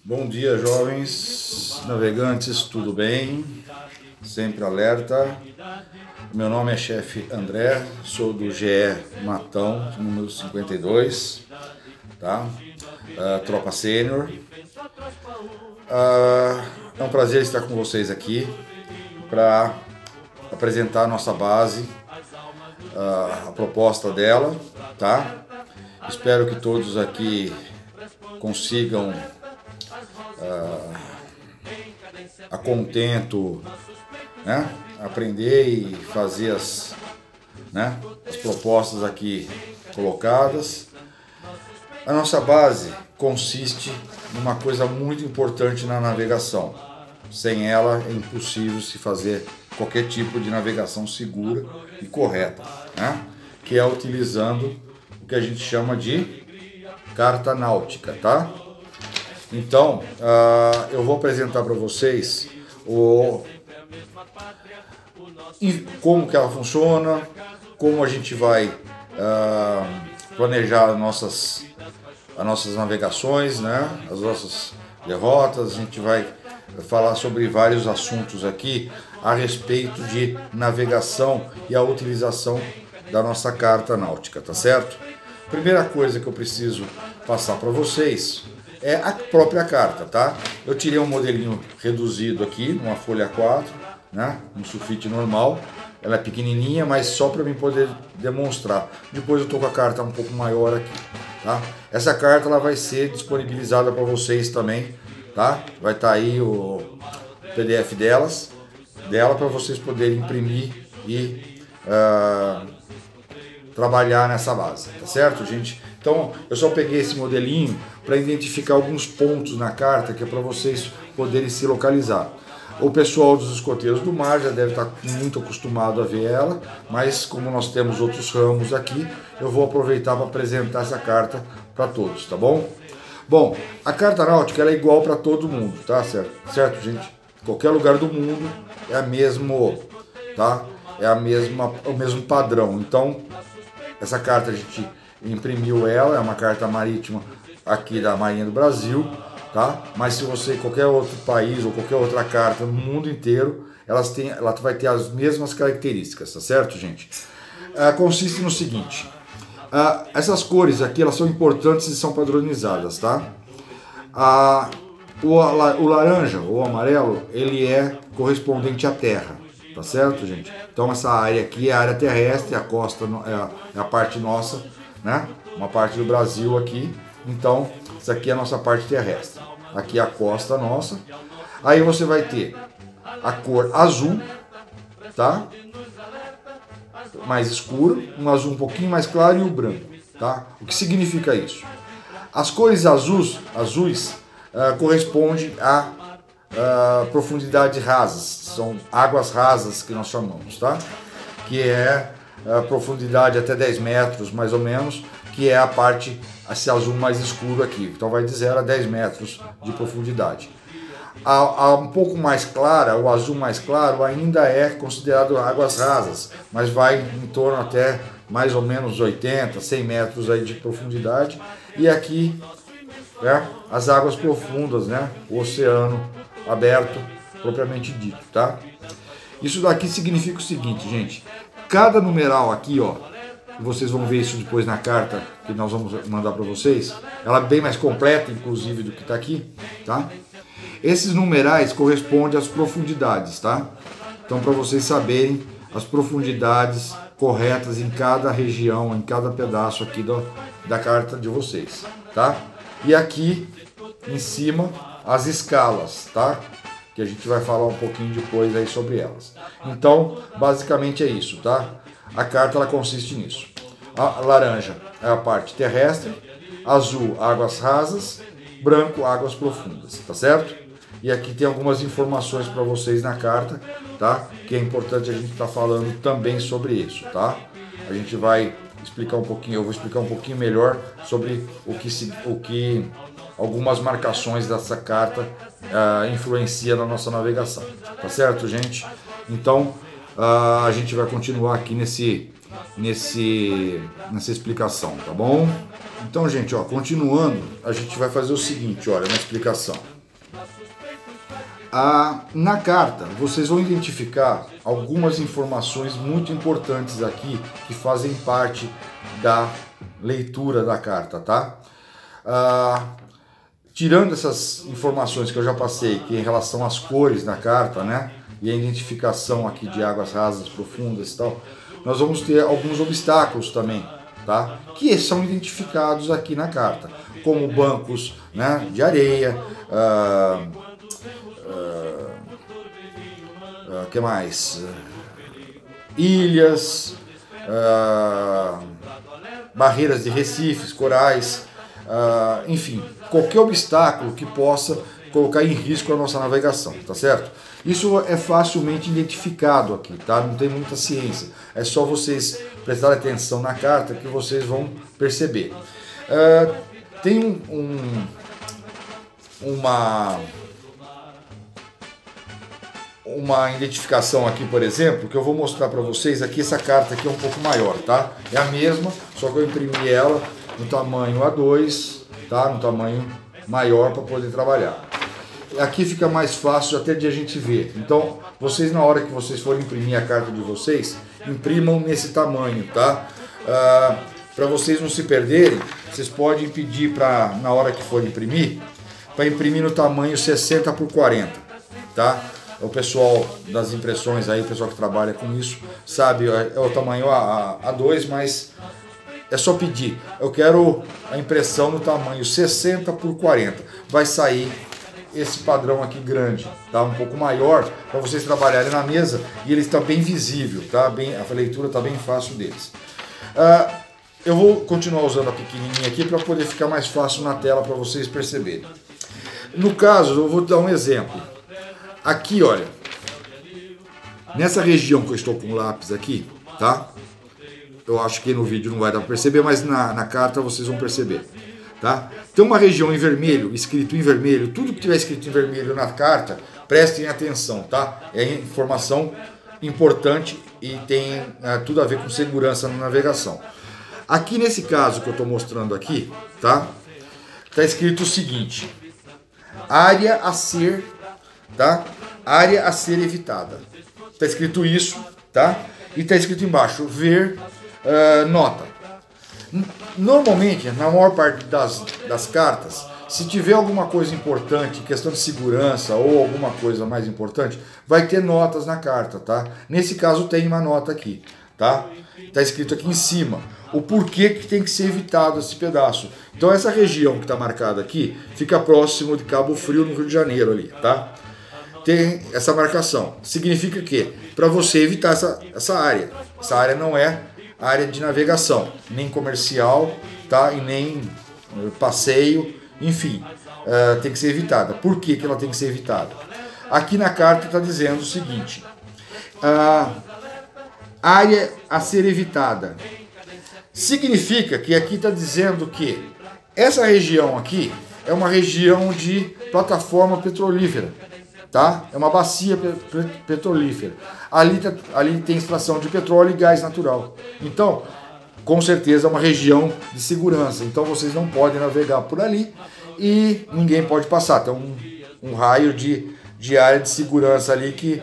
Bom dia, jovens navegantes, tudo bem? Sempre alerta. Meu nome é chefe André, sou do GE Matão, número 52, tá? Tropa Sênior. É um prazer estar com vocês aqui para apresentar a nossa base, a proposta dela, tá? Espero que todos aqui consigam a contento, né, aprender e fazer as propostas aqui colocadas. A nossa base consiste numa coisa muito importante na navegação. Sem ela é impossível se fazer qualquer tipo de navegação segura e correta, né? Que é utilizando o que a gente chama de carta náutica, tá? Então, eu vou apresentar para vocês como que ela funciona, como a gente vai planejar as nossas navegações, né? As nossas derrotas. A gente vai falar sobre vários assuntos aqui a respeito de navegação e a utilização da nossa carta náutica, tá certo? Primeira coisa que eu preciso passar para vocês é a própria carta, tá? Eu tirei um modelinho reduzido aqui, numa folha 4, né? Um sulfite normal. Ela é pequenininha, mas só para mim poder demonstrar. Depois eu tô com a carta um pouco maior aqui, tá? Essa carta ela vai ser disponibilizada para vocês também, tá? Vai estar aí o PDF dela para vocês poderem imprimir e trabalhar nessa base, tá certo, gente? Então, eu só peguei esse modelinho para identificar alguns pontos na carta que é para vocês poderem se localizar. O pessoal dos escoteiros do mar já deve estar muito acostumado a ver ela, mas como nós temos outros ramos aqui, eu vou aproveitar para apresentar essa carta para todos, tá bom? Bom, a carta náutica ela é igual para todo mundo, tá certo? Certo, gente? Qualquer lugar do mundo é a mesmo, tá? É o mesmo padrão. Então, essa carta a gente imprimiu ela, é uma carta marítima aqui da Marinha do Brasil, tá? Mas se você, qualquer outro país ou qualquer outra carta no mundo inteiro, ela vai ter as mesmas características, tá certo, gente? Consiste no seguinte, essas cores aqui, elas são importantes e são padronizadas, tá? O laranja ou amarelo, ele é correspondente à terra, tá certo, gente? Então essa área aqui é a área terrestre, a costa é a parte nossa, né? Uma parte do Brasil aqui. Então, isso aqui é a nossa parte terrestre. Aqui é a costa nossa. Aí você vai ter a cor azul, tá? Mais escuro, um azul um pouquinho mais claro e o branco, tá? O que significa isso? As cores azuis correspondem a profundidade rasas, são águas rasas que nós chamamos, tá? Que é a profundidade até 10 metros, mais ou menos, que é a parte, esse azul mais escuro aqui. Então vai de 0 a 10 metros de profundidade. A um pouco mais clara, o azul mais claro, ainda é considerado águas rasas, mas vai em torno até mais ou menos 80, 100 metros aí de profundidade. E aqui, né, as águas profundas, né, o oceano aberto, propriamente dito, tá? Isso daqui significa o seguinte, gente. Cada numeral aqui, ó, vocês vão ver isso depois na carta que nós vamos mandar para vocês. Ela é bem mais completa, inclusive, do que está aqui, tá? Esses numerais correspondem às profundidades, tá? Então, para vocês saberem as profundidades corretas em cada região, em cada pedaço aqui da carta de vocês, tá? E aqui, em cima, as escalas, tá? Que a gente vai falar um pouquinho depois aí sobre elas. Então, basicamente é isso, tá? A carta ela consiste nisso. A laranja é a parte terrestre, azul, águas rasas, branco, águas profundas, tá certo? E aqui tem algumas informações para vocês na carta, tá? Que é importante a gente estar falando também sobre isso, tá? A gente vai explicar um pouquinho, eu vou explicar um pouquinho melhor sobre o que algumas marcações dessa carta influencia na nossa navegação, tá certo, gente? Então a gente vai continuar aqui nessa explicação, tá bom? Então, gente, ó, continuando, a gente vai fazer o seguinte, olha, na explicação. Na carta, vocês vão identificar algumas informações muito importantes aqui que fazem parte da leitura da carta, tá? Tirando essas informações que eu já passei, que em relação às cores da carta, né? E a identificação aqui de águas rasas, profundas e tal, nós vamos ter alguns obstáculos também, tá? Que são identificados aqui na carta, como bancos, né, de areia, que mais? Ilhas, barreiras de recifes, corais, enfim, qualquer obstáculo que possa colocar em risco a nossa navegação, tá certo? Isso é facilmente identificado aqui, tá? Não tem muita ciência. É só vocês prestarem atenção na carta que vocês vão perceber. Tem uma identificação aqui, por exemplo, que eu vou mostrar para vocês aqui. Essa carta aqui é um pouco maior, tá? É a mesma, só que eu imprimi ela no tamanho A2, tá? No tamanho maior para poder trabalhar. Aqui fica mais fácil até de a gente ver. Então, vocês, na hora que vocês forem imprimir a carta de vocês, imprimam nesse tamanho, tá? Para vocês não se perderem, vocês podem pedir para, na hora que for imprimir, para imprimir no tamanho 60 por 40, tá? O pessoal das impressões aí, o pessoal que trabalha com isso, sabe, é o tamanho A2, mas é só pedir. Eu quero a impressão no tamanho 60 por 40. Vai sair esse padrão aqui grande, tá? Um pouco maior, para vocês trabalharem na mesa, e ele está bem visível, tá? A leitura está bem fácil deles. Eu vou continuar usando a pequenininha aqui para poder ficar mais fácil na tela para vocês perceberem. No caso, eu vou dar um exemplo. Aqui, olha, nessa região que eu estou com o lápis aqui, tá? Eu acho que no vídeo não vai dar para perceber, mas na carta vocês vão perceber. Tá? Tem uma região em vermelho, escrito em vermelho, tudo que tiver escrito em vermelho na carta, prestem atenção, tá? É informação importante e tem tudo a ver com segurança na navegação. Aqui nesse caso que eu estou mostrando aqui, tá? Tá escrito o seguinte: área a ser, tá? Área a ser evitada. Tá escrito isso, tá? E tá escrito embaixo, ver nota. Normalmente, na maior parte das cartas, se tiver alguma coisa importante, questão de segurança ou alguma coisa mais importante, vai ter notas na carta, tá? Nesse caso tem uma nota aqui, tá? Tá escrito aqui em cima o porquê que tem que ser evitado esse pedaço. Então essa região que está marcada aqui fica próximo de Cabo Frio, no Rio de Janeiro ali, tá? Tem essa marcação. Significa que para você evitar essa área não é área de navegação, nem comercial, tá? E nem passeio, enfim, tem que ser evitada. Por que ela tem que ser evitada? Aqui na carta está dizendo o seguinte: área a ser evitada. Significa que aqui está dizendo que essa região aqui é uma região de plataforma petrolífera, tá? É uma bacia petrolífera. Ali tem extração de petróleo e gás natural. Então, com certeza é uma região de segurança. Então vocês não podem navegar por ali e ninguém pode passar. Tem um raio de área de segurança ali que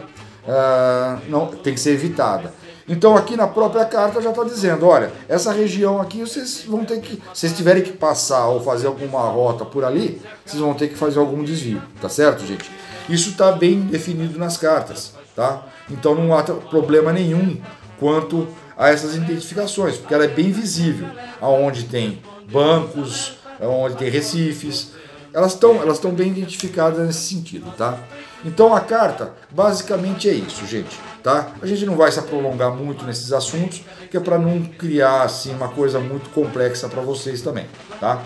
não tem que ser evitada. Então aqui na própria carta já está dizendo, olha, essa região aqui vocês vão ter que, se vocês tiverem que passar ou fazer alguma rota por ali, vocês vão ter que fazer algum desvio, tá certo, gente? Isso está bem definido nas cartas, tá? Então não há problema nenhum quanto a essas identificações, porque ela é bem visível, aonde tem bancos, aonde tem recifes, elas estão bem identificadas nesse sentido, tá? Então a carta basicamente é isso, gente, tá? A gente não vai se prolongar muito nesses assuntos, que é para não criar assim uma coisa muito complexa para vocês também, tá?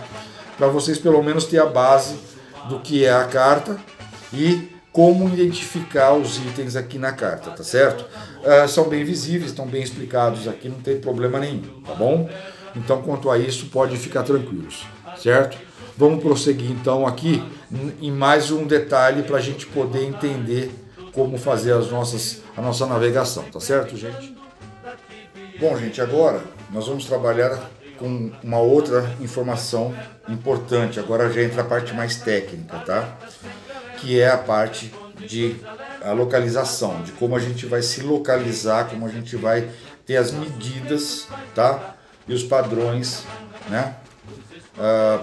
Para vocês pelo menos ter a base do que é a carta e como identificar os itens aqui na carta, tá certo? São bem visíveis, estão bem explicados aqui, não tem problema nenhum, tá bom? Então quanto a isso, podem ficar tranquilos, certo? Vamos prosseguir então aqui em mais um detalhe para a gente poder entender como fazer a nossa navegação, tá certo, gente? Bom, gente, agora nós vamos trabalhar com uma outra informação importante. Agora já entra a parte mais técnica, tá? Que é a parte de localização, de como a gente vai se localizar, como a gente vai ter as medidas, tá? E os padrões, né?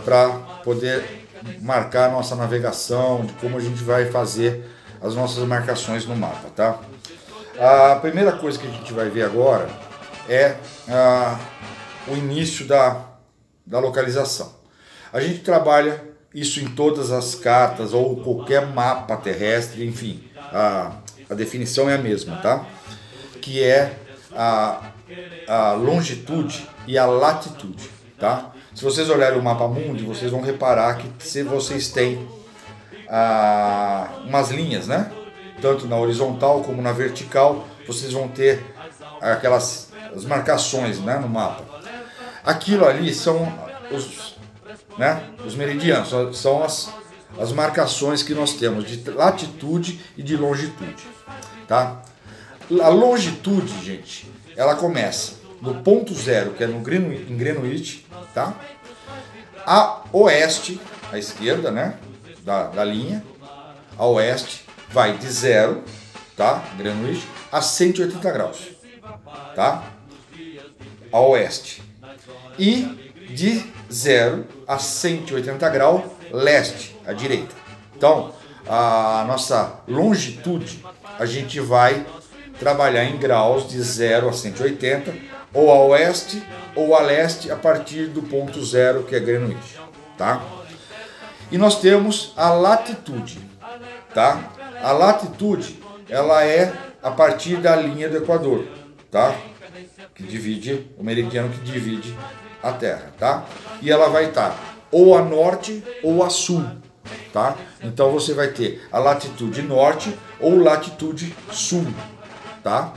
Para poder marcar a nossa navegação, de como a gente vai fazer as nossas marcações no mapa, tá? A primeira coisa que a gente vai ver agora é o início da localização. A gente trabalha isso em todas as cartas ou qualquer mapa terrestre, enfim, a definição é a mesma, tá? Que é a longitude e a latitude, tá? Se vocês olharem o mapa mundi, vocês vão reparar que se vocês têm umas linhas, né? Tanto na horizontal como na vertical, vocês vão ter as marcações, né, no mapa. Aquilo ali são os meridianos, são as marcações que nós temos de latitude e de longitude, tá? A longitude, gente, ela começa no ponto zero, que é em Greenwich, tá? A oeste, à esquerda, né, da linha, a oeste vai de zero, tá? Greenwich, a 180 graus, tá? A oeste. E de 0 a 180 graus leste, à direita. Então, a nossa longitude, a gente vai trabalhar em graus de 0 a 180, ou a oeste ou a leste, a partir do ponto zero, que é Greenwich, tá? E nós temos a latitude, tá? A latitude, ela é a partir da linha do Equador, tá? Que divide, o meridiano que divide a Terra, tá? E ela vai estar ou a norte ou a sul, tá? Então você vai ter a latitude norte ou latitude sul, tá?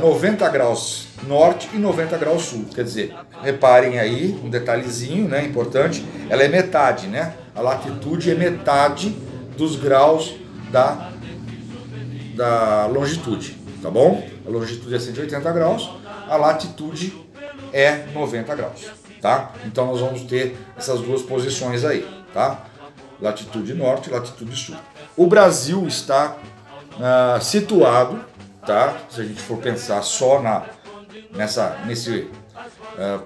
90 graus norte e 90 graus sul, quer dizer, reparem aí um detalhezinho, né, importante, ela é metade, né? A latitude é metade dos graus da longitude, tá bom? A longitude é 180 graus, a latitude é 90 graus, tá? Então nós vamos ter essas duas posições aí, tá? Latitude norte e latitude sul. O Brasil está situado, tá? Se a gente for pensar só nesse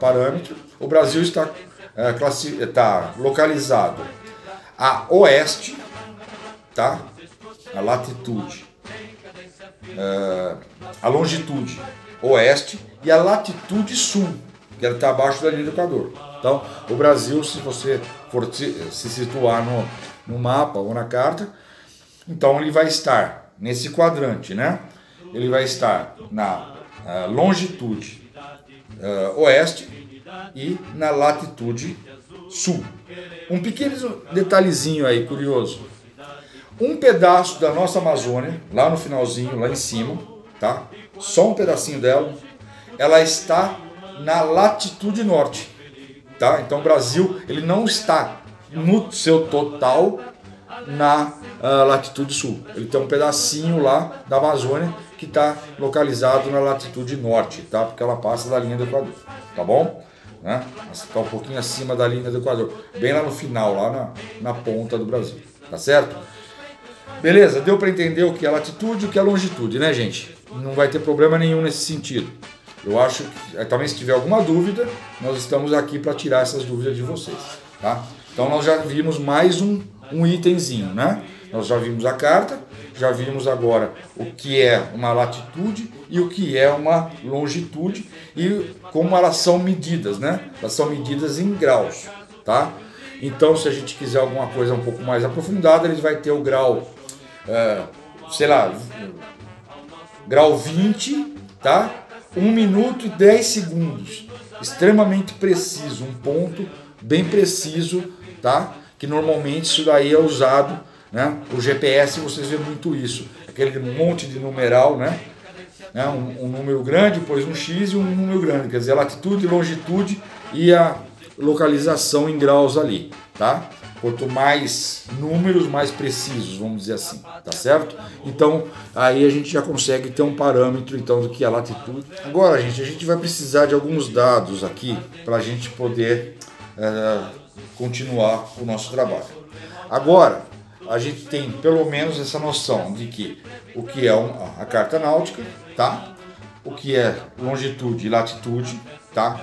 parâmetro, o Brasil está localizado a oeste, tá? A latitude, a longitude oeste e a latitude sul, que ela está abaixo da linha do Equador. Então, o Brasil, se você for se situar no mapa ou na carta, então ele vai estar nesse quadrante, né? Ele vai estar na longitude oeste e na latitude sul. Um pequeno detalhezinho aí, curioso. Um pedaço da nossa Amazônia, lá no finalzinho, lá em cima, tá? Só um pedacinho dela, ela está na latitude norte, tá? Então o Brasil, ele não está no seu total na latitude sul. Ele tem um pedacinho lá da Amazônia que está localizado na latitude norte, tá? Porque ela passa da linha do Equador, tá bom? Né? Está um pouquinho acima da linha do Equador, bem lá no final, lá na ponta do Brasil, tá certo? Beleza? Deu para entender o que é latitude e o que é longitude, né, gente? Não vai ter problema nenhum nesse sentido. Eu acho que, também se tiver alguma dúvida, nós estamos aqui para tirar essas dúvidas de vocês, tá? Então nós já vimos mais um itemzinho, né? Nós já vimos a carta, já vimos agora o que é uma latitude e o que é uma longitude e como elas são medidas, né? Elas são medidas em graus, tá? Então, se a gente quiser alguma coisa um pouco mais aprofundada, eles vai ter o grau, sei lá, grau 20, tá? 1 minuto e 10 segundos. Extremamente preciso, um ponto bem preciso, tá? Que normalmente isso daí é usado, né? O GPS, vocês vêem muito isso, aquele monte de numeral, né? Um número grande, depois um X e um número grande, quer dizer, latitude, longitude e a localização em graus ali, tá? Quanto mais números, mais precisos, vamos dizer assim, tá certo? Então, aí a gente já consegue ter um parâmetro, então, do que é a latitude. Agora, gente, a gente vai precisar de alguns dados aqui para a gente poder continuar o nosso trabalho. Agora, a gente tem pelo menos essa noção de que o que é a carta náutica, tá? O que é longitude e latitude, tá?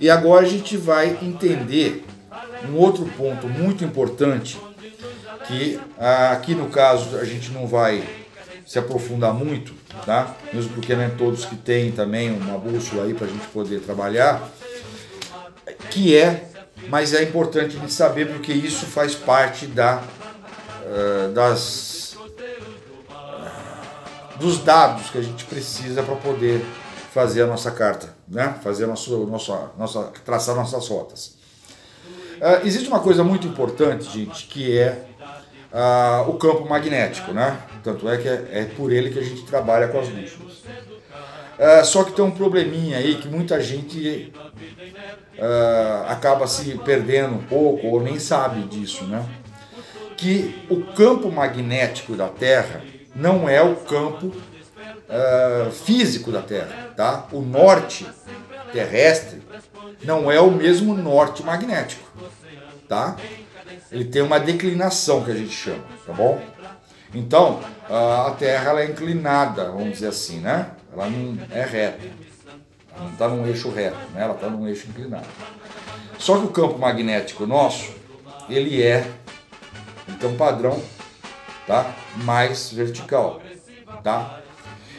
E agora a gente vai entender um outro ponto muito importante, que aqui no caso a gente não vai se aprofundar muito, tá? Mesmo porque não é todos que têm também uma bússola aí para a gente poder trabalhar, mas é importante a gente saber porque isso faz parte dos dados que a gente precisa para poder fazer a nossa carta, né? Fazer traçar nossas rotas. Existe uma coisa muito importante, gente, que é o campo magnético, né? Tanto é que é por ele que a gente trabalha com as bússolas. Só que tem um probleminha aí que muita gente acaba se perdendo um pouco ou nem sabe disso, né? Que o campo magnético da Terra não é o campo físico da Terra, tá? O norte terrestre não é o mesmo norte magnético, tá? Ele tem uma declinação que a gente chama, tá bom? Então, a Terra ela é inclinada, vamos dizer assim, né? Ela não é reta, ela não está num eixo reto, né? Ela está num eixo inclinado. Só que o campo magnético nosso, ele tem um padrão, tá? Mais vertical, tá?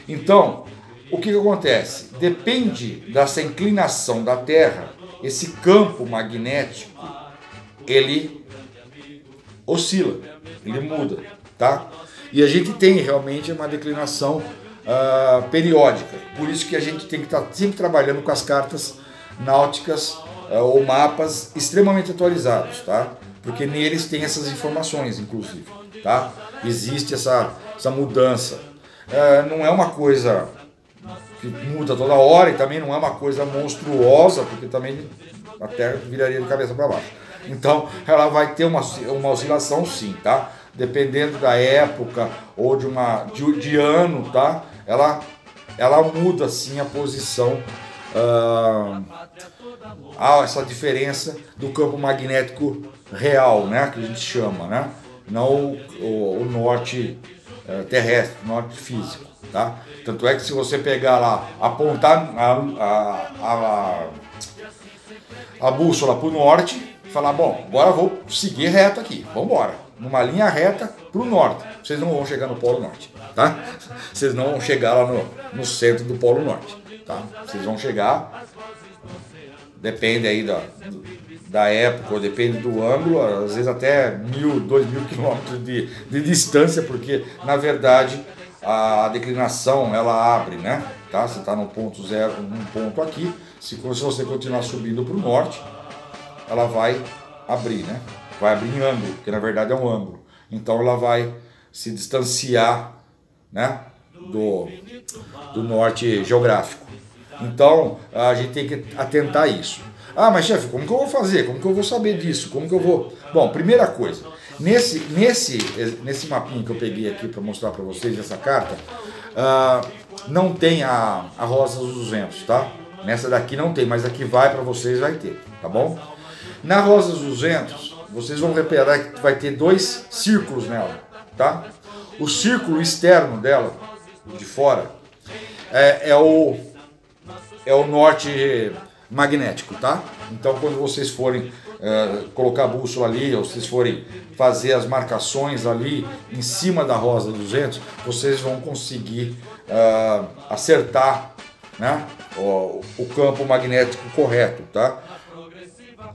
Então, o que acontece? Depende dessa inclinação da Terra, esse campo magnético, ele oscila, ele muda, tá? E a gente tem realmente uma declinação periódica, por isso que a gente tem que estar sempre trabalhando com as cartas náuticas ou mapas extremamente atualizados, tá? Porque neles tem essas informações, inclusive, tá? Existe essa mudança. Não é uma coisa que muda toda hora e também não é uma coisa monstruosa, porque também a Terra viraria de cabeça para baixo. Então, ela vai ter uma oscilação sim, tá? Dependendo da época ou de ano, tá? Ela muda sim a posição, essa diferença do campo magnético real, né? Que a gente chama, né? Não o norte terrestre, o norte físico, tá? Tanto é que se você pegar lá, apontar a bússola para o norte, falar, bom, agora eu vou seguir reto aqui, vamos embora, numa linha reta para o norte. Vocês não vão chegar no Polo Norte, tá? Vocês não vão chegar lá no centro do Polo Norte, tá? Vocês vão chegar, depende aí da época, ou depende do ângulo, às vezes até 1.000, 2.000 quilômetros de distância, porque na verdade a declinação ela abre, né? Tá? Você está no ponto zero, num ponto aqui, se você continuar subindo para o norte, ela vai abrir, né? Vai abrir em ângulo, porque na verdade é um ângulo. Então ela vai se distanciar, né? do norte geográfico. Então a gente tem que atentar a isso. Ah, mas chefe, como que eu vou fazer? Como que eu vou saber disso? Como que eu vou... Bom, primeira coisa, nesse mapinha que eu peguei aqui para mostrar para vocês, essa carta, não tem a Rosa dos Ventos, tá? Nessa daqui não tem, mas aqui vai para vocês, vai ter, tá bom? Na Rosa dos Ventos, vocês vão reparar que vai ter 2 círculos nela, tá? O círculo externo dela, de fora, é o norte magnético, tá? Então quando vocês forem colocar a bússola ali, ou vocês forem fazer as marcações ali em cima da Rosa dos Ventos, vocês vão conseguir acertar, né, o campo magnético correto, tá?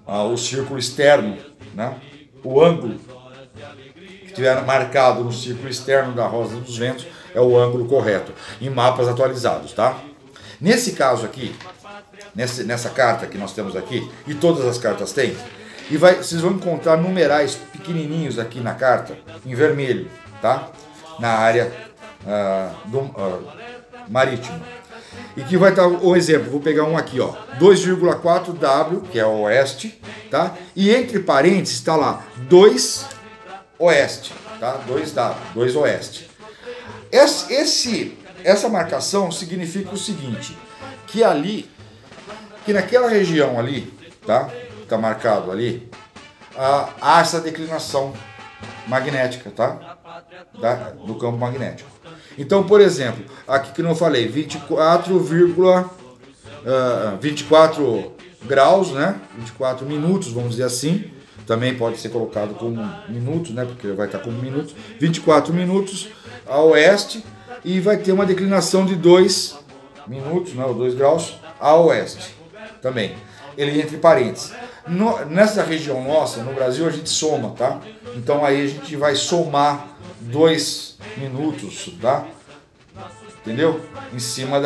O círculo externo, né, o ângulo que tiver marcado no círculo externo da Rosa dos Ventos é o ângulo correto, em mapas atualizados, tá? Nesse caso aqui, nessa carta que nós temos aqui, e todas as cartas têm, vocês vão encontrar numerais pequenininhos aqui na carta, em vermelho, tá? Na área marítima. E que vai estar o exemplo, vou pegar um aqui, ó, 2,4W, que é o oeste, tá? E entre parênteses está lá 2 oeste, tá? 2W, 2 oeste. Essa marcação significa o seguinte, que naquela região ali, tá? Está marcado ali, há essa declinação, magnética, tá? Do campo magnético. Então, por exemplo, aqui que eu falei, 24 graus, né? 24 minutos, vamos dizer assim. Também pode ser colocado como minutos, né? Porque vai estar como minutos. 24 minutos a oeste e vai ter uma declinação de 2 minutos, né? Ou 2 graus a oeste também. Ele entre parênteses. Nessa região nossa, no Brasil, a gente soma, tá? Então aí a gente vai somar 2 minutos, tá? Entendeu? Em cima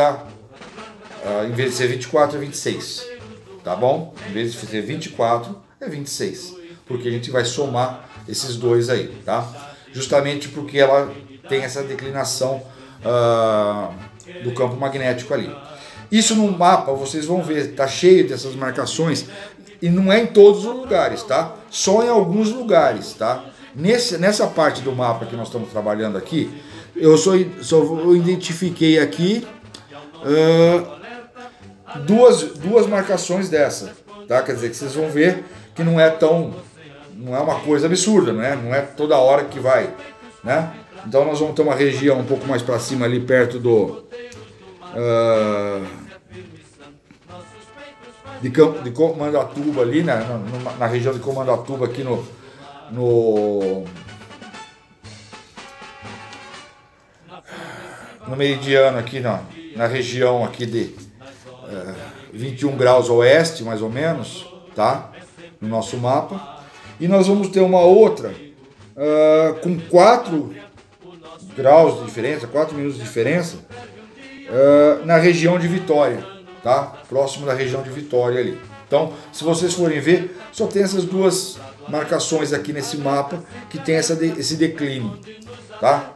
em vez de ser 24, é 26. Tá bom? Em vez de ser 24, é 26. Porque a gente vai somar esses dois aí, tá? Justamente porque ela tem essa declinação do campo magnético ali. Isso no mapa, vocês vão ver, tá cheio dessas marcações. E não é em todos os lugares, tá? Só em alguns lugares, tá? Nessa parte do mapa que nós estamos trabalhando aqui, eu só identifiquei aqui duas marcações dessa, tá? Quer dizer que vocês vão ver que não é uma coisa absurda, né? Não é toda hora que vai, né? Então nós vamos ter uma região um pouco mais para cima ali perto de Comanduatuba ali, né? Na região de Comanduatuba aqui no meridiano aqui na região aqui de 21 graus oeste, mais ou menos, tá? No nosso mapa. E nós vamos ter uma outra com 4 graus de diferença, 4 minutos de diferença, na região de Vitória, tá? Próximo da região de Vitória ali. Então, se vocês forem ver, só tem essas duas marcações aqui nesse mapa que tem esse declínio, tá?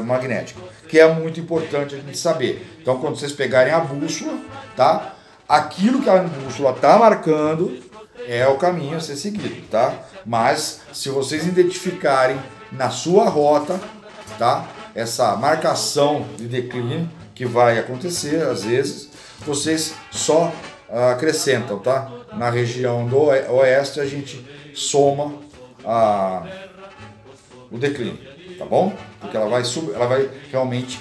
Magnético, que é muito importante a gente saber. Então, quando vocês pegarem a bússola, tá? Aquilo que a bússola está marcando é o caminho a ser seguido, tá? Mas se vocês identificarem na sua rota, tá? Essa marcação de declínio que vai acontecer às vezes, vocês só acrescentam, tá? Na região do oeste a gente soma o declínio, tá bom? Porque ela vai realmente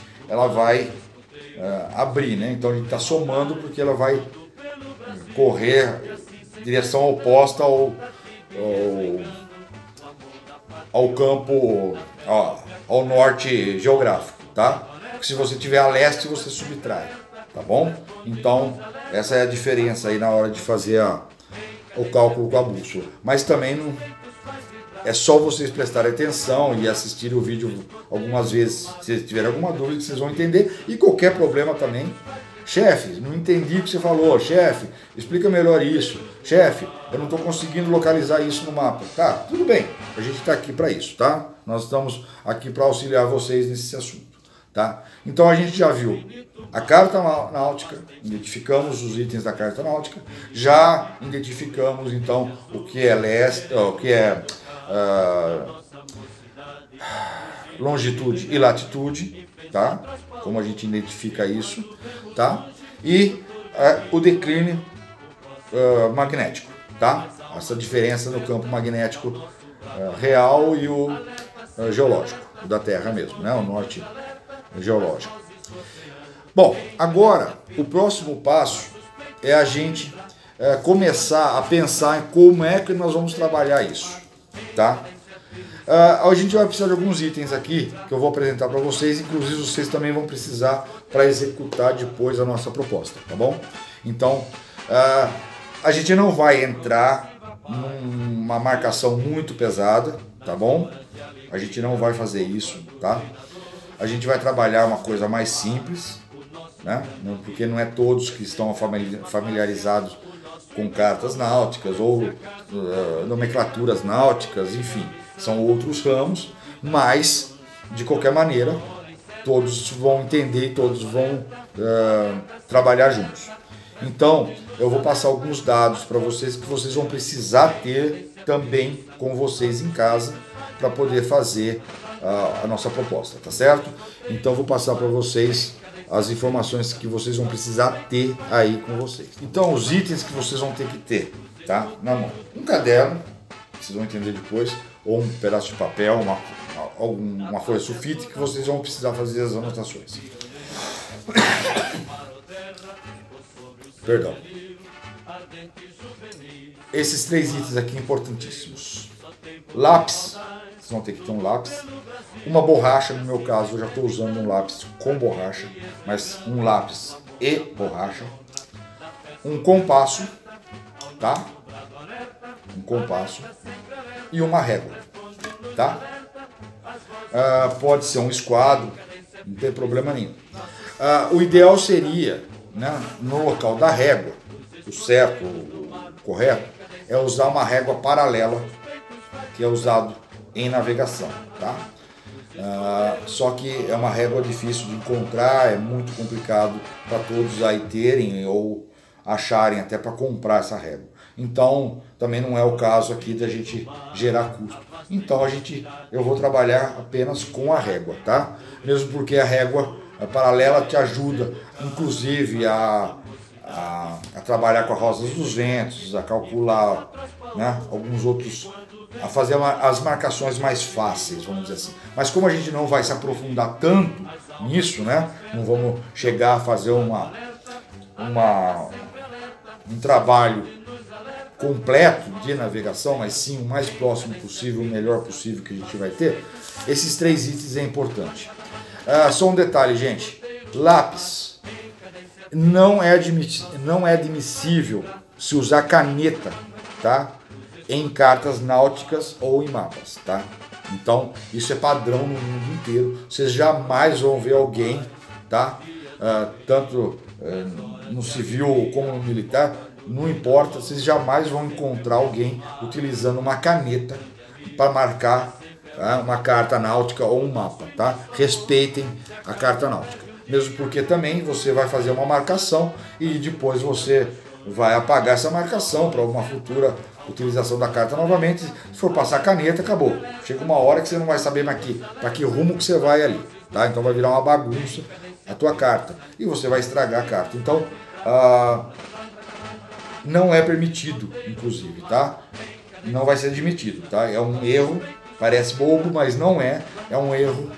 abrir, né? Então a gente está somando porque ela vai correr em direção oposta ao campo, ao norte geográfico, tá? Porque se você tiver a leste, você subtrai, tá bom? Então essa é a diferença aí na hora de fazer o cálculo com a bússola. Mas também não é só vocês prestarem atenção e assistirem o vídeo algumas vezes, se tiver alguma dúvida, vocês vão entender. E qualquer problema também. Chefe, não entendi o que você falou. Chefe, explica melhor isso. Chefe, eu não estou conseguindo localizar isso no mapa. Tá, tudo bem. A gente está aqui para isso, tá? Nós estamos aqui para auxiliar vocês nesse assunto, tá? Então a gente já viu a carta náutica, identificamos os itens da carta náutica, já identificamos então o que é leste, o que é longitude e latitude, tá? Como a gente identifica isso, tá? E o declínio magnético, tá? Essa diferença no campo magnético real e o geológico, o da Terra mesmo, né? O norte geológico. Bom, agora o próximo passo é a gente começar a pensar em como é que nós vamos trabalhar isso, tá? A gente vai precisar de alguns itens aqui que eu vou apresentar para vocês, inclusive vocês também vão precisar para executar depois a nossa proposta, tá bom? Então, a gente não vai entrar numa marcação muito pesada, tá bom? A gente não vai fazer isso, tá? A gente vai trabalhar uma coisa mais simples, né? Porque não é todos que estão familiarizados com cartas náuticas ou nomenclaturas náuticas, enfim, são outros ramos, mas de qualquer maneira todos vão entender e todos vão trabalhar juntos. Então eu vou passar alguns dados para vocês que vocês vão precisar ter também com vocês em casa para poder fazer a nossa proposta, tá certo? Então eu vou passar para vocês as informações que vocês vão precisar ter aí com vocês. Então os itens que vocês vão ter que ter, tá? Na mão. Um caderno, vocês vão entender depois. ou um pedaço de papel, uma folha sulfite, que vocês vão precisar fazer as anotações. Perdão. Esses 3 itens aqui importantíssimos. Lápis, vocês vão ter que ter um lápis. Uma borracha, no meu caso eu já estou usando um lápis com borracha, mas um lápis e borracha. Um compasso, tá? Um compasso e uma régua, tá? Pode ser um esquadro, não tem problema nenhum. O ideal seria, né, no local da régua, o certo, o correto, é usar uma régua paralela, que é usado em navegação, tá? Só que é uma régua difícil de encontrar, é muito complicado para todos aí terem ou acharem até para comprar essa régua. Então, também não é o caso aqui da gente gerar custo. Então, eu vou trabalhar apenas com a régua, tá? Mesmo porque a régua paralela te ajuda, inclusive, a trabalhar com a rosa dos ventos, a calcular, né, alguns outros, a fazer as marcações mais fáceis, vamos dizer assim. Mas como a gente não vai se aprofundar tanto nisso, né, não vamos chegar a fazer um trabalho completo de navegação, mas sim o mais próximo possível, o melhor possível que a gente vai ter, esses 3 itens é importante. Só um detalhe, gente, lápis, não é admissível se usar caneta, tá? Em cartas náuticas ou em mapas, tá? Então, isso é padrão no mundo inteiro, vocês jamais vão ver alguém, tá? Tanto no civil como no militar, não importa, vocês jamais vão encontrar alguém utilizando uma caneta para marcar uma carta náutica ou um mapa, tá? Respeitem a carta náutica. Mesmo porque também você vai fazer uma marcação e depois você vai apagar essa marcação para uma futura utilização da carta novamente. Se for passar caneta, acabou. Chega uma hora que você não vai saber para que rumo que você vai ali, tá? Então vai virar uma bagunça a tua carta e você vai estragar a carta. Então, não é permitido, inclusive, tá? Não vai ser admitido, tá? É um erro, parece bobo, mas não é. É um erro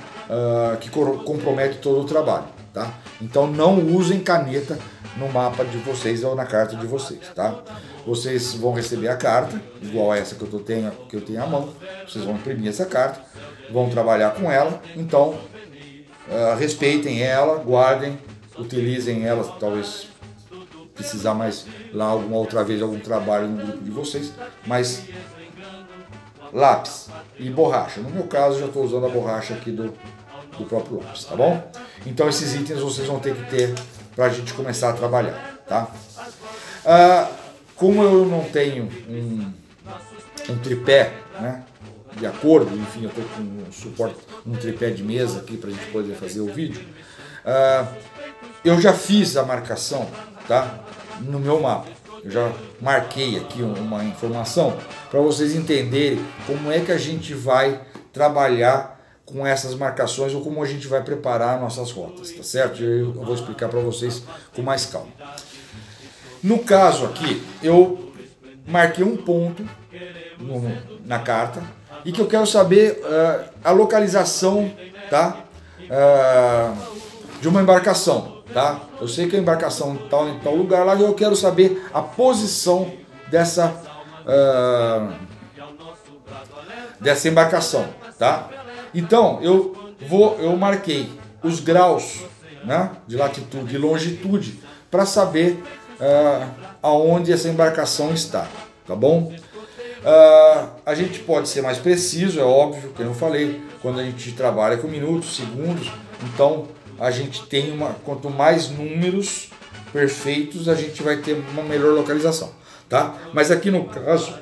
que compromete todo o trabalho, tá? Então não usem caneta no mapa de vocês ou na carta de vocês, tá? Vocês vão receber a carta, igual essa que eu tenho à mão. Vocês vão imprimir essa carta, vão trabalhar com ela. Então, respeitem ela, guardem, utilizem ela, talvez precisar mais lá alguma outra vez algum trabalho no grupo de vocês, mas lápis e borracha. No meu caso, eu já estou usando a borracha aqui do próprio lápis, tá bom? Então esses itens vocês vão ter que ter para a gente começar a trabalhar, tá? Como eu não tenho um tripé, né, de acordo, enfim, eu estou com um tripé de mesa aqui para a gente poder fazer o vídeo, eu já fiz a marcação, tá, no meu mapa. Eu já marquei aqui uma informação para vocês entenderem como é que a gente vai trabalhar com essas marcações ou como a gente vai preparar nossas rotas, tá certo? Eu vou explicar para vocês com mais calma. No caso aqui, eu marquei um ponto na carta e que eu quero saber a localização, tá, de uma embarcação, tá? Eu sei que a embarcação está em tal lugar lá e eu quero saber a posição dessa embarcação, tá? Então eu marquei os graus, né, de latitude e longitude para saber aonde essa embarcação está, tá bom? A gente pode ser mais preciso, é óbvio, como eu falei, quando a gente trabalha com minutos, segundos, então a gente tem quanto mais números perfeitos, a gente vai ter uma melhor localização, tá? Mas aqui no caso,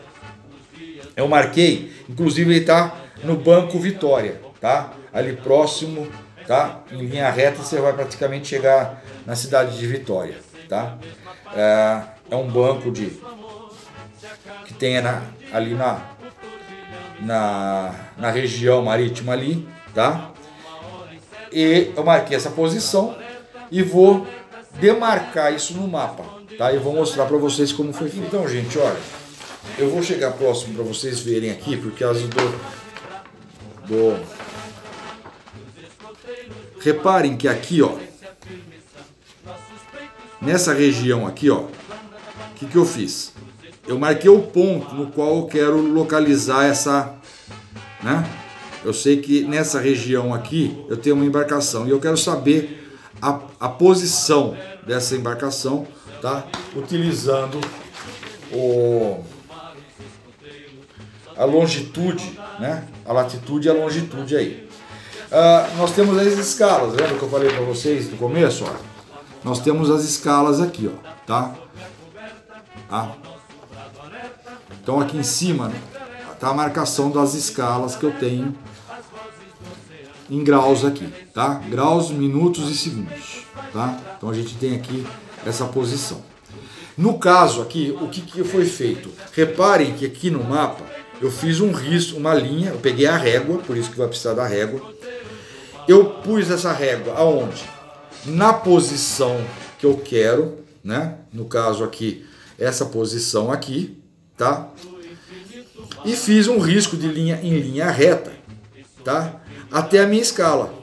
eu marquei, inclusive ele está no Banco Vitória, tá? Ali próximo, tá? Em linha reta você vai praticamente chegar na cidade de Vitória, tá? É um banco que tem ali na região marítima ali, tá? E eu marquei essa posição e vou demarcar isso no mapa, tá? E vou mostrar para vocês como foi feito. Então, gente, olha, Eu vou chegar próximo para vocês verem aqui, por causa do... Reparem que aqui, ó, nessa região aqui, ó, o que eu fiz? Eu marquei o ponto no qual eu quero localizar essa, né? Eu sei que nessa região aqui eu tenho uma embarcação e eu quero saber a posição dessa embarcação, tá? Utilizando a longitude, né? A latitude e a longitude aí. Nós temos as escalas, lembra que eu falei para vocês no começo? Ó? Nós temos as escalas aqui, ó, tá? Então aqui em cima, né, tá a marcação das escalas que eu tenho em graus aqui, tá? Graus, minutos e segundos, tá? Então a gente tem aqui essa posição. No caso aqui, o que foi feito? Reparem que aqui no mapa eu fiz um risco, uma linha, eu peguei a régua, por isso que vai precisar da régua. Eu pus essa régua aonde? Na posição que eu quero, né? No caso aqui, essa posição aqui, tá? E fiz um risco de linha em linha reta, tá? Até a minha escala,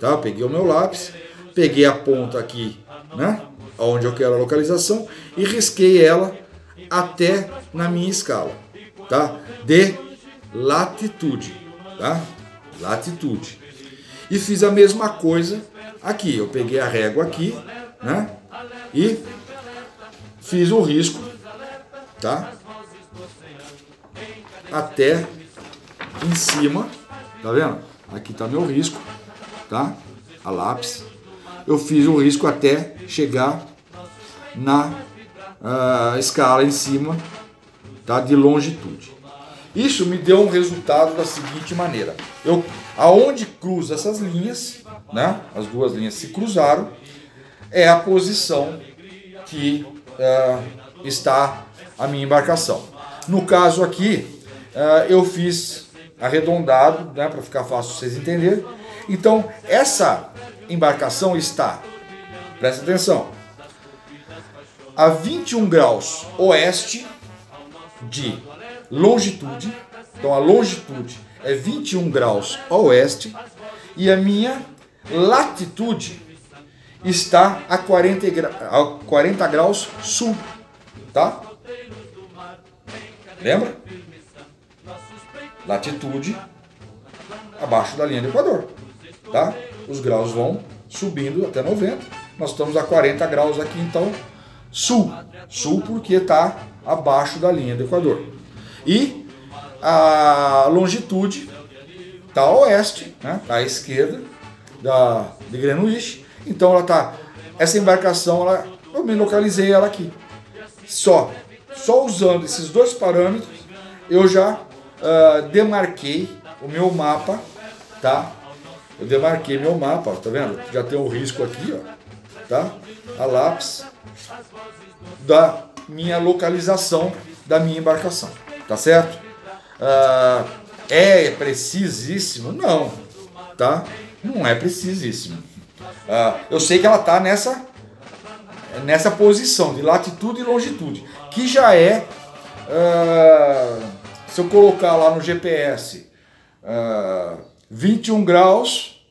tá? Eu peguei o meu lápis, peguei a ponta aqui, né? Onde eu quero a localização e risquei ela até na minha escala, tá? De latitude, tá? Latitude. E fiz a mesma coisa aqui. Eu peguei a régua aqui, né? E fiz o risco, tá? Até em cima, tá vendo? Aqui tá meu risco, tá? A lápis. Eu fiz o risco até chegar na escala em cima, tá? De longitude. Isso me deu um resultado da seguinte maneira. Aonde cruza essas linhas, né? As duas linhas se cruzaram, é a posição que está a minha embarcação. No caso aqui, eu fiz arredondado, né? Para ficar fácil vocês entenderem. Então, essa embarcação está, presta atenção, a 21 graus oeste de longitude. Então a longitude é 21 graus a oeste e a minha latitude está a 40 graus sul, tá? Lembra? Latitude abaixo da linha do Equador, tá? Os graus vão subindo até 90. Nós estamos a 40 graus aqui, então sul. Sul porque está abaixo da linha do Equador. E a longitude está a oeste, né? Tá à esquerda de Greenwich. Então ela tá, essa embarcação, eu me localizei ela aqui. Só usando esses dois parâmetros, eu já demarquei o meu mapa, tá? Eu demarquei meu mapa, ó, tá vendo? Já tem um risco aqui, ó, tá? A lápis da minha localização da minha embarcação, tá certo? É precisíssimo? Não, tá? Não é precisíssimo. Eu sei que ela tá nessa posição de latitude e longitude, que já é, se eu colocar lá no GPS, 21 graus,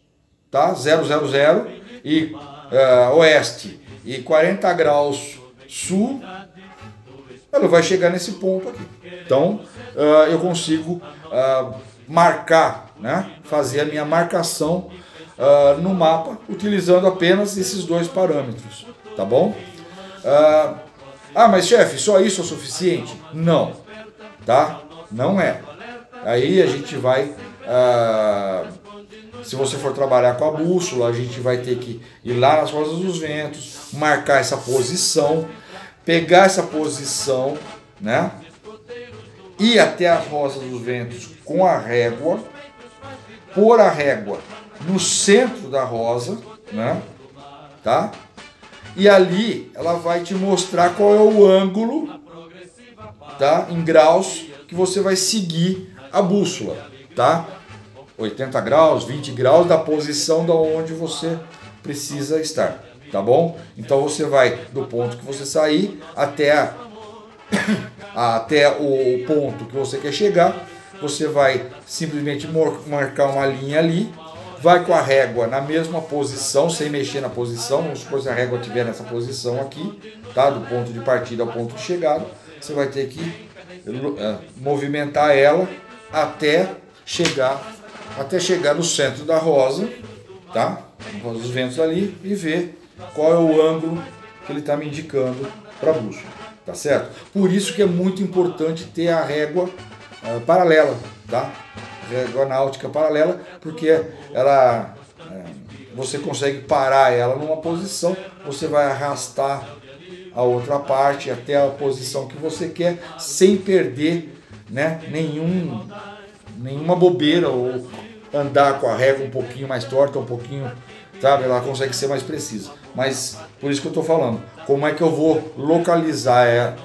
tá? 000 e oeste e 40 graus sul, ela vai chegar nesse ponto aqui. Então eu consigo marcar, né? Fazer a minha marcação no mapa utilizando apenas esses dois parâmetros, tá bom? Mas chefe, só isso é o suficiente? Não, tá? Não é. Aí a gente vai, se você for trabalhar com a bússola, a gente vai ter que ir lá nas rosas dos ventos, marcar essa posição, pegar essa posição, né? Ir até as rosas dos ventos com a régua, pôr a régua no centro da rosa, né? Tá? E ali ela vai te mostrar qual é o ângulo, tá? Em graus que você vai seguir a bússola, tá? 80 graus, 20 graus da posição da onde você precisa estar, tá bom? Então você vai do ponto que você sair até até o ponto que você quer chegar, você vai simplesmente marcar uma linha ali, vai com a régua na mesma posição, sem mexer na posição. Vamos supor que a régua estiver nessa posição aqui, tá? Do ponto de partida ao ponto de chegada, você vai ter que movimentar ela até chegar no centro da rosa, tá? Rosa dos ventos ali, e ver qual é o ângulo que ele está me indicando para a bússola, tá certo? Por isso que é muito importante ter a régua paralela, tá? Régua náutica paralela, porque ela você consegue parar ela numa posição, você vai arrastar a outra parte até a posição que você quer, sem perder, né, nenhuma bobeira, ou andar com a régua um pouquinho mais torta, um pouquinho, sabe, ela consegue ser mais precisa. Mas por isso que eu estou falando, como é que eu vou localizar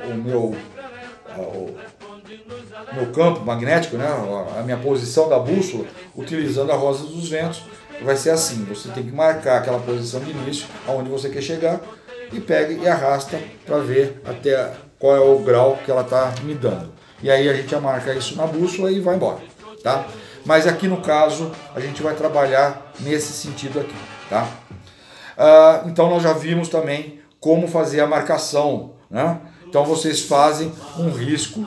o meu campo magnético, né, a minha posição da bússola, utilizando a rosa dos ventos. Vai ser assim, você tem que marcar aquela posição de início, aonde você quer chegar, e pega e arrasta para ver até qual é o grau que ela está me dando. E aí a gente já marca isso na bússola e vai embora, tá? Mas aqui no caso, a gente vai trabalhar nesse sentido aqui, tá? Então nós já vimos também como fazer a marcação, né? Então vocês fazem um risco,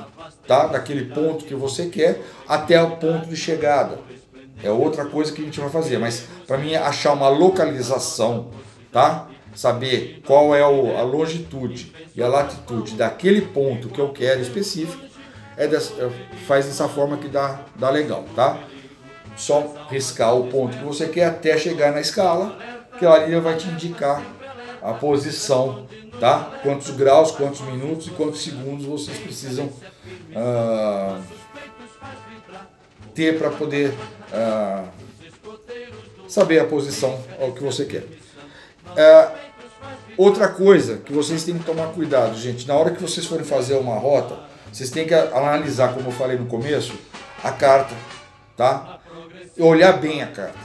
tá? Daquele ponto que você quer até o ponto de chegada. É outra coisa que a gente vai fazer, mas para mim achar uma localização, tá? Saber qual é a longitude e a latitude daquele ponto que eu quero específico, faz dessa forma que dá legal, tá? Só riscar o ponto que você quer até chegar na escala, que ali vai te indicar a posição, tá? Quantos graus, quantos minutos e quantos segundos vocês precisam ter para poder saber a posição ao que você quer. Outra coisa que vocês têm que tomar cuidado, gente, na hora que vocês forem fazer uma rota, vocês têm que analisar, como eu falei no começo, a carta, tá? E olhar bem a carta,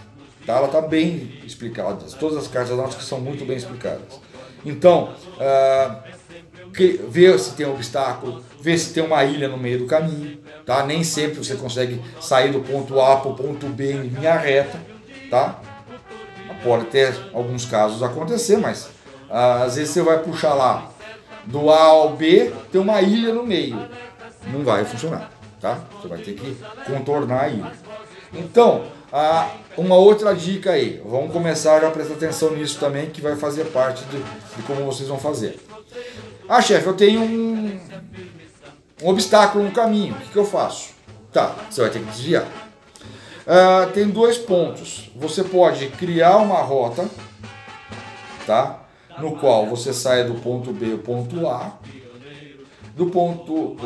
tá? Ela está bem explicada, todas as cartas náuticas são muito bem explicadas. Então, ver se tem um obstáculo, ver se tem uma ilha no meio do caminho, tá? Nem sempre você consegue sair do ponto A para o ponto B em linha reta, tá? Pode ter alguns casos acontecer, mas às vezes você vai puxar lá do A ao B, tem uma ilha no meio, não vai funcionar, tá? Você vai ter que contornar a ilha. Então, uma outra dica aí, vamos começar a prestar atenção nisso também, que vai fazer parte de como vocês vão fazer. Chefe, eu tenho um obstáculo no caminho, o que eu faço? Tá, você vai ter que desviar. Tem dois pontos. Você pode criar uma rota, tá? No qual você sai do ponto B ao ponto A, do ponto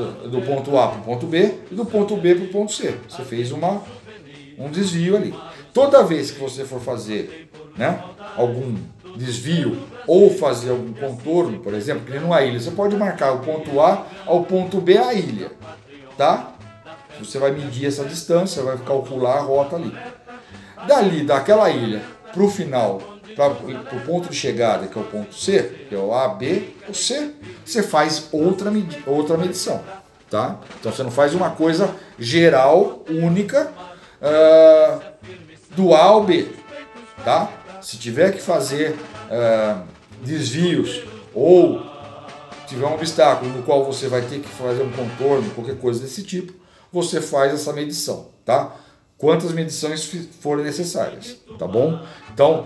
A para o ponto B e do ponto B para o ponto C. Você fez um desvio ali. Toda vez que você for fazer, né, algum desvio ou fazer algum contorno, por exemplo, que nem numa ilha, você pode marcar o ponto A ao ponto B a ilha, tá? Você vai medir essa distância, vai calcular a rota ali. Dali, daquela ilha para o final, para o ponto de chegada, que é o ponto C, que é o A, B, o C, você faz outra medição, tá? Então você não faz uma coisa geral, única, do A ao B, tá? Se tiver que fazer desvios ou tiver um obstáculo no qual você vai ter que fazer um contorno, qualquer coisa desse tipo, você faz essa medição, tá? Quantas medições forem necessárias, tá bom? Então,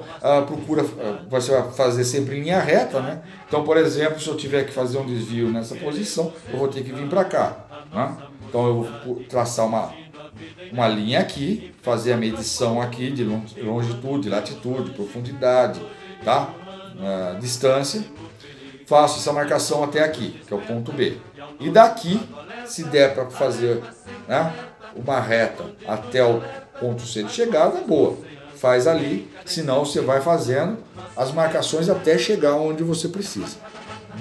você vai fazer sempre em linha reta, né? Então, por exemplo, se eu tiver que fazer um desvio nessa posição, eu vou ter que vir para cá, né? Então, eu vou traçar uma linha aqui, fazer a medição aqui de longitude, latitude, profundidade, tá? Distância. Faço essa marcação até aqui, que é o ponto B. E daqui, se der para fazer, né, uma reta até o ponto C de chegada, boa. Faz ali, senão você vai fazendo as marcações até chegar onde você precisa.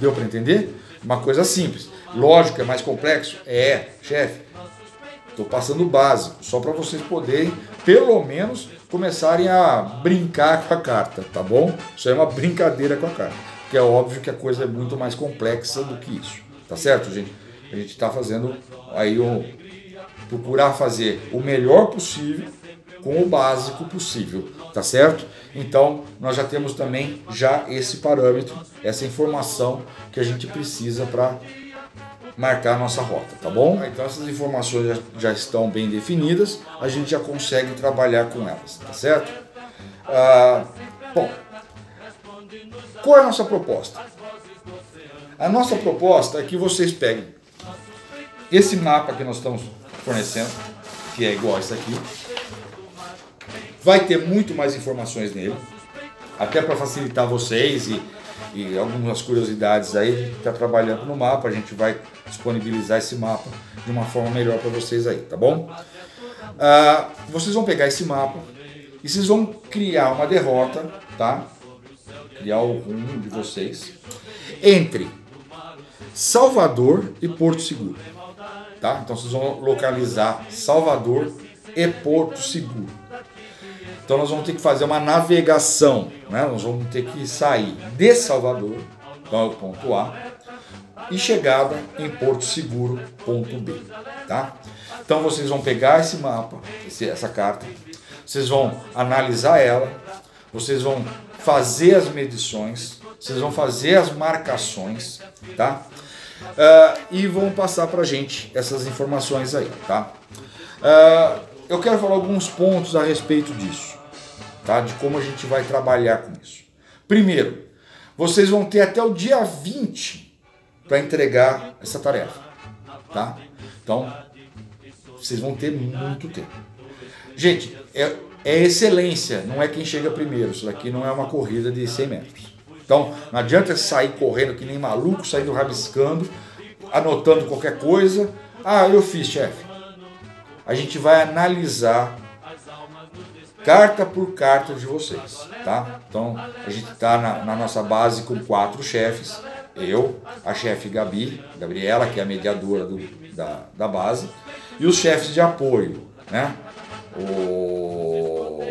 Deu para entender? Uma coisa simples. Lógico, é mais complexo? Chefe. Estou passando o básico, só para vocês poderem, pelo menos, começarem a brincar com a carta, tá bom? Isso é uma brincadeira com a carta. porque é óbvio que a coisa é muito mais complexa do que isso, tá certo, gente? A gente está fazendo aí procurar fazer o melhor possível com o básico possível, tá certo? Então, nós já temos também já esse parâmetro, essa informação que a gente precisa para marcar a nossa rota, tá bom? Então, essas informações já estão bem definidas, a gente já consegue trabalhar com elas, tá certo? Bom, qual é a nossa proposta? A nossa proposta é que vocês peguem esse mapa que nós estamos fornecendo, que é igual a esse aqui. Vai ter muito mais informações nele, até para facilitar vocês e algumas curiosidades aí. A gente está trabalhando no mapa, a gente vai disponibilizar esse mapa de uma forma melhor para vocês aí, tá bom? Vocês vão pegar esse mapa e vocês vão criar uma derrota, tá? Criar o rumo de vocês entre Salvador e Porto Seguro, tá? Então vocês vão localizar Salvador e Porto Seguro. Então nós vamos ter que fazer uma navegação, né? Nós vamos ter que sair de Salvador, então é o ponto A, e chegada em Porto Seguro, ponto B, tá? Então vocês vão pegar esse mapa, essa carta, vocês vão analisar ela, vocês vão fazer as medições, vocês vão fazer as marcações, tá? E vão passar pra gente essas informações aí, tá? Eu quero falar alguns pontos a respeito disso, tá? De como a gente vai trabalhar com isso. Primeiro, vocês vão ter até o dia 20 para entregar essa tarefa, tá? Então, vocês vão ter muito tempo. Gente, é excelência, não é quem chega primeiro. Isso daqui não é uma corrida de 100 metros. Então, não adianta sair correndo que nem maluco, saindo rabiscando, anotando qualquer coisa. Eu fiz, chefe. A gente vai analisar carta por carta de vocês, tá? Então, a gente está na nossa base com 4 chefes. Eu, a chefe Gabriela, que é a mediadora da base, e os chefes de apoio, né? O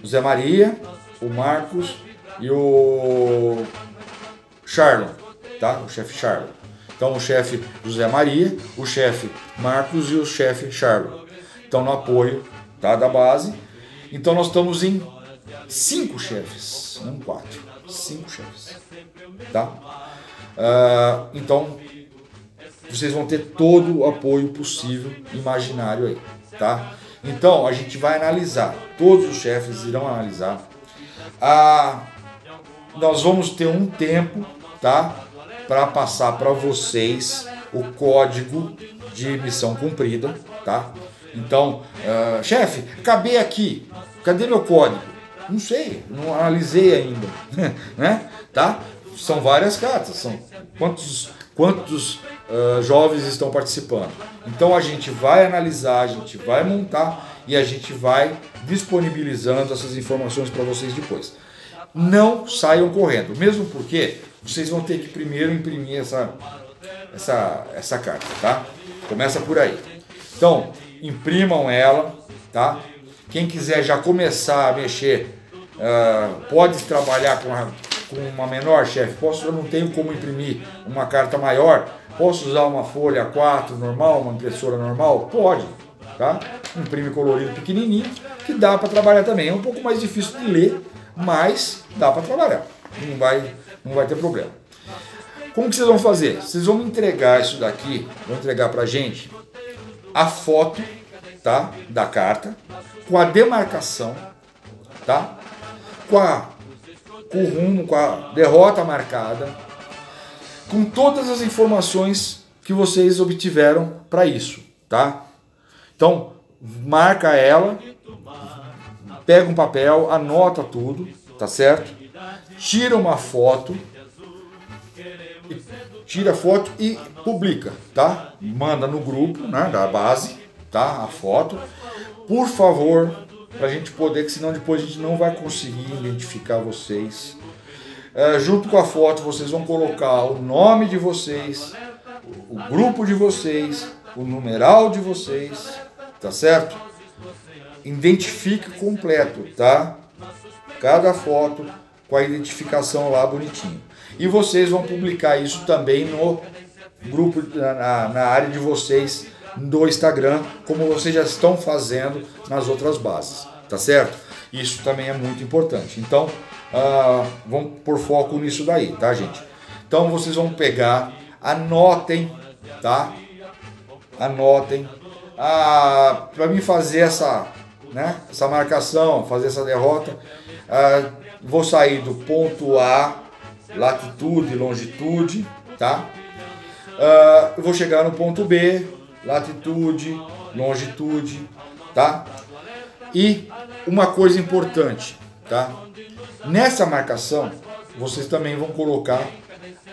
Zé Maria, o Marcos e o Charlon, tá? O chefe Charlon. Então, o chefe José Maria, o chefe Marcos e o chefe Charlon. Então, no apoio, tá, da base. Então, nós estamos em 5 chefes, não 4. 5 chefes, tá? Então, vocês vão ter todo o apoio possível, imaginário aí, tá? Então, a gente vai analisar, todos os chefes irão analisar. Nós vamos ter um tempo, tá? Para passar para vocês o código de missão cumprida, tá? Então, chefe, acabei aqui, cadê meu código? Não sei, não analisei ainda, né? Tá? São várias cartas, são quantos jovens estão participando. Então a gente vai analisar, a gente vai montar e a gente vai disponibilizando essas informações para vocês depois. Não saiam correndo, mesmo porque vocês vão ter que primeiro imprimir essa carta, tá? Começa por aí. Então, imprimam ela, tá? Quem quiser já começar a mexer, pode trabalhar com uma menor, chefe. Eu não tenho como imprimir uma carta maior. Posso usar uma folha 4 normal, uma impressora normal? Pode, tá? Imprime colorido pequenininho, que dá para trabalhar também. É um pouco mais difícil de ler, mas dá para trabalhar. Não vai ter problema. Como que vocês vão fazer? Vocês vão me entregar isso daqui, vão entregar pra gente a foto, tá? Da carta, com a demarcação, tá? Com o rumo, com a derrota marcada, com todas as informações que vocês obtiveram para isso, tá? Então, marca ela, pega um papel, anota tudo, tá certo? Tira uma foto, tira a foto e publica, tá? Manda no grupo, né, da base, tá? A foto. Por favor, pra gente poder, que senão depois a gente não vai conseguir identificar vocês. Junto com a foto, vocês vão colocar o nome de vocês, o grupo de vocês, o numeral de vocês, tá certo? Identifique completo, tá? Cada foto com a identificação lá bonitinho. E vocês vão publicar isso também no grupo, na área de vocês do Instagram, como vocês já estão fazendo nas outras bases, tá certo? Isso também é muito importante. Então, vamos pôr foco nisso daí, tá, gente? Então, vocês vão pegar, anotem, tá? Anotem. Para mim fazer essa marcação, fazer essa derrota, vou sair do ponto A, latitude, longitude, tá? Eu vou chegar no ponto B, latitude, longitude, tá? E uma coisa importante, tá? Nessa marcação, vocês também vão colocar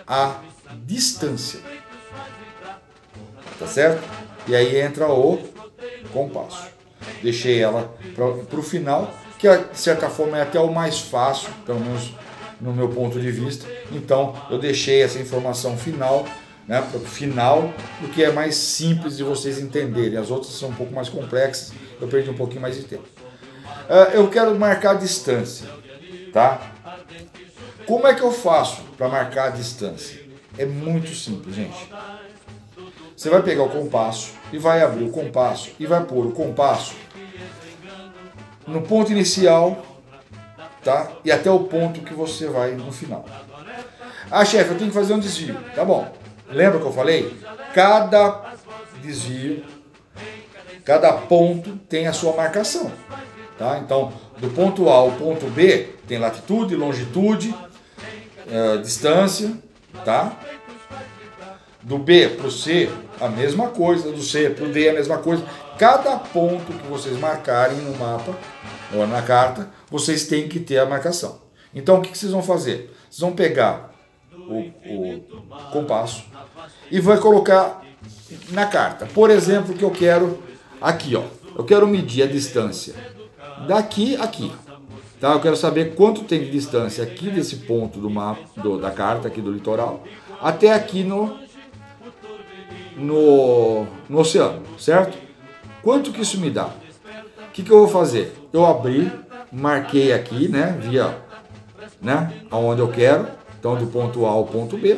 a distância, tá certo? E aí entra o compasso. Deixei ela para o final, que de certa forma é até o mais fácil, pelo menos no meu ponto de vista. Então eu deixei essa informação final, né, para o final, porque é mais simples de vocês entenderem. As outras são um pouco mais complexas, eu perdi um pouquinho mais de tempo. Eu quero marcar a distância, tá? Como é que eu faço para marcar a distância? É muito simples, gente. Você vai pegar o compasso e vai abrir o compasso e vai pôr o compasso no ponto inicial, tá? E até o ponto que você vai no final. Chefe, eu tenho que fazer um desvio. Tá bom. Lembra que eu falei? Cada desvio, cada ponto tem a sua marcação, tá? Então, do ponto A ao ponto B tem latitude, longitude, distância, tá? Do B para o C, a mesma coisa. Do C para o D, a mesma coisa. Cada ponto que vocês marcarem no mapa ou na carta, vocês têm que ter a marcação. Então, o que vocês vão fazer? Vocês vão pegar o compasso e vai colocar na carta. Por exemplo, que eu quero aqui, ó. Eu quero medir a distância daqui a aqui. Tá? Eu quero saber quanto tem de distância aqui desse ponto do mapa, da carta aqui do litoral, até aqui no oceano, certo? Quanto que isso me dá? O que eu vou fazer? Eu abri, marquei aqui, né, via, né, aonde eu quero, então do ponto A ao ponto B.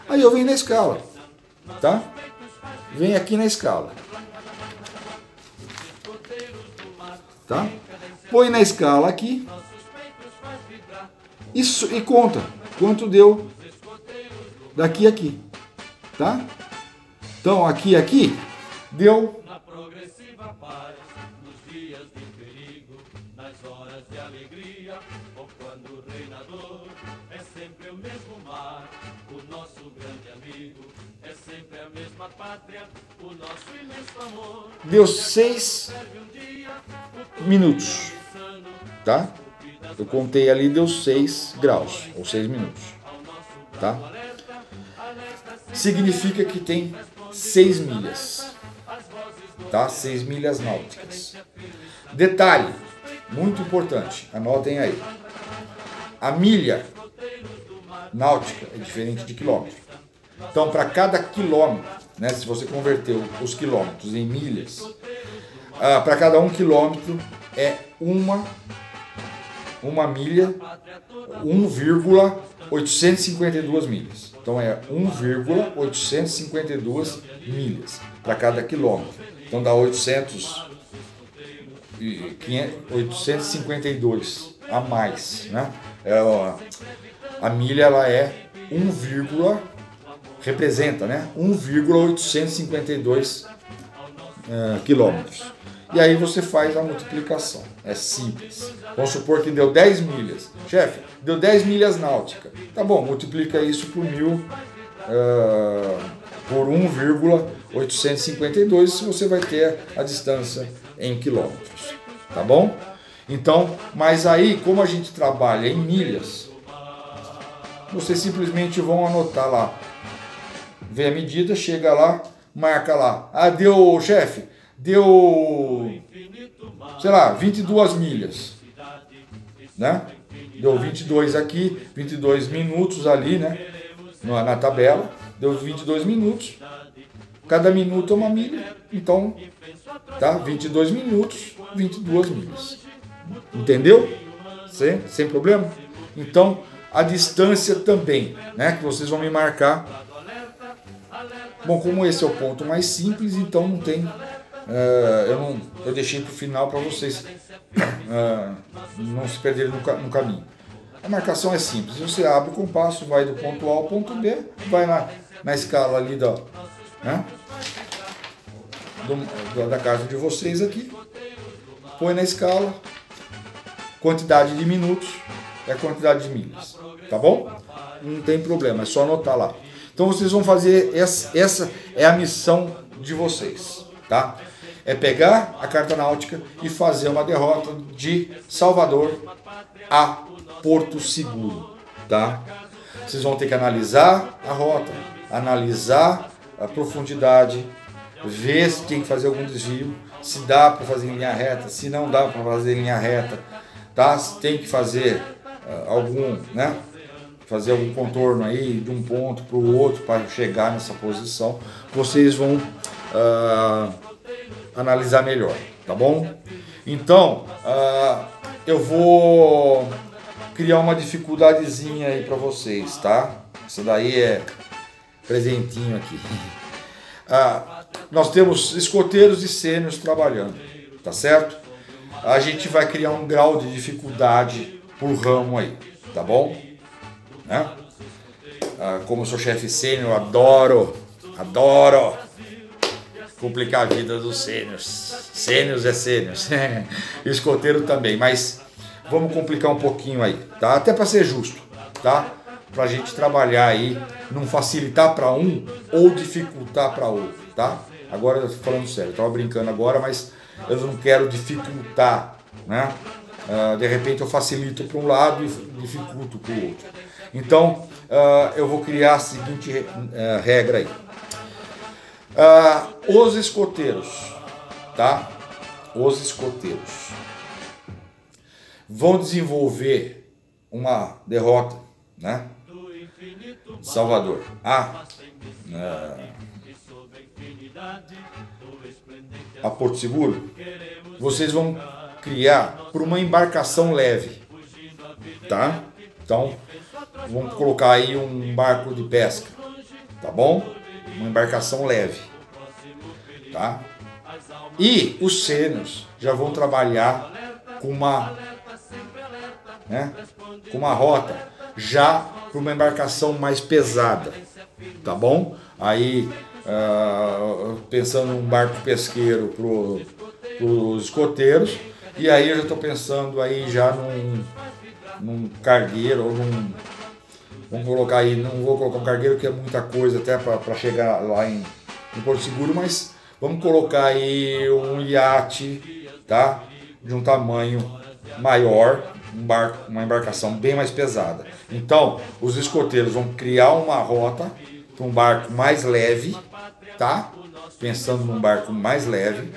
Aí eu venho na escala, tá? Venho aqui na escala, tá? Põe na escala aqui e conta quanto deu daqui a aqui, tá? Então, aqui, deu deu 6 minutos, tá? Eu contei ali, deu 6 graus, ou 6 minutos, tá? Significa que tem 6 milhas, tá? 6 milhas náuticas. Detalhe, muito importante, anotem aí. A milha náutica é diferente de quilômetro. Então, para cada quilômetro, né, se você converter os quilômetros em milhas, para cada 1 quilômetro é uma milha, 1,852 milhas. Então é 1,852 milhas para cada quilômetro. Então dá 852 a mais, né? A milha ela é representa, né? 1,852 quilômetros. E aí você faz a multiplicação. É simples. Vamos supor que deu 10 milhas. Chefe, deu 10 milhas náuticas. Tá bom, multiplica isso por 1,852, se você vai ter a distância em quilômetros. Tá bom? Então, mas aí, como a gente trabalha em milhas, vocês simplesmente vão anotar lá. Vê a medida, chega lá, marca lá. Deu, chefe, deu, sei lá, 22 milhas, né? Deu 22 aqui, 22 minutos ali, né? Na tabela, deu 22 minutos. Cada minuto é uma milha, então, tá? 22 minutos, 22 milhas. Entendeu? Sem problema? Então, a distância também, né, que vocês vão me marcar. Bom, como esse é o ponto mais simples, então não tem... eu deixei para o final para vocês não se perderem no caminho. A marcação é simples. Você abre o compasso, vai do ponto A ao ponto B, vai na escala ali da casa de vocês aqui, põe na escala, quantidade de minutos é a quantidade de milhas, tá bom? Não tem problema, é só anotar lá. Então vocês vão fazer, essa é a missão de vocês, tá? É pegar a carta náutica e fazer uma derrota de Salvador a Porto Seguro, tá? Vocês vão ter que analisar a rota, analisar a profundidade, ver se tem que fazer algum desvio, se dá para fazer em linha reta, se não dá para fazer em linha reta, tá? Se tem que fazer fazer algum contorno aí de um ponto para o outro para chegar nessa posição, vocês vão analisar melhor, tá bom? Então, eu vou criar uma dificuldadezinha aí para vocês, tá? Isso daí é presentinho aqui. Nós temos escoteiros e sêniors trabalhando, tá certo? A gente vai criar um grau de dificuldade por ramo aí, tá bom? Né? Como eu sou chefe sênior, adoro complicar a vida dos sêniors. Sêniors é sêniors. Escoteiro também, mas vamos complicar um pouquinho aí, tá? Até para ser justo, tá? Pra gente trabalhar aí, não facilitar para um ou dificultar para outro, tá? Agora eu tô falando sério, eu tava brincando agora, mas eu não quero dificultar, né? De repente eu facilito para um lado e dificulto para o outro. Então, eu vou criar a seguinte regra aí. Os escoteiros, tá? Os escoteiros vão desenvolver uma derrota, né? Salvador a Porto Seguro. Vocês vão criar por uma embarcação leve, tá? Então, vamos colocar aí um barco de pesca, tá bom? Uma embarcação leve, tá? E os sêniors já vão trabalhar com uma rota já para uma embarcação mais pesada, tá bom? Aí, pensando num barco pesqueiro para os escoteiros, e aí eu já estou pensando aí já num cargueiro ou vamos colocar aí, não vou colocar um cargueiro que é muita coisa até para chegar lá em Porto Seguro, mas vamos colocar aí um iate, tá? De um tamanho maior, uma embarcação bem mais pesada. Então, os escoteiros vão criar uma rota para um barco mais leve, tá? Pensando num barco mais leve.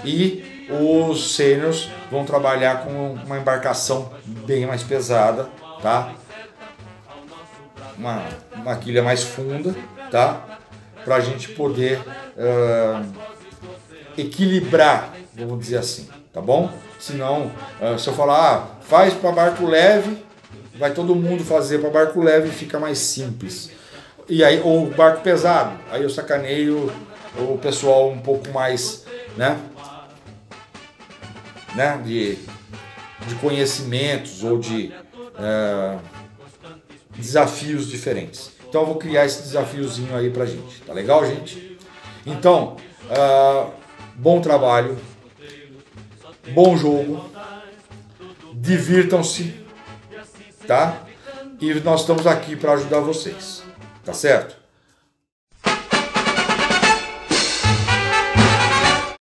E os sêniors vão trabalhar com uma embarcação bem mais pesada, tá? Uma quilha mais funda, tá? Para a gente poder equilibrar, vamos dizer assim, tá bom? Senão, se eu falar, faz para barco leve, vai todo mundo fazer para barco leve e fica mais simples. E aí, ou barco pesado, aí eu sacaneio o pessoal um pouco mais, de conhecimentos ou de desafios diferentes. Então eu vou criar esse desafiozinho aí pra gente, tá legal, gente? Então, bom trabalho, bom jogo, divirtam-se, tá? E nós estamos aqui para ajudar vocês, tá certo?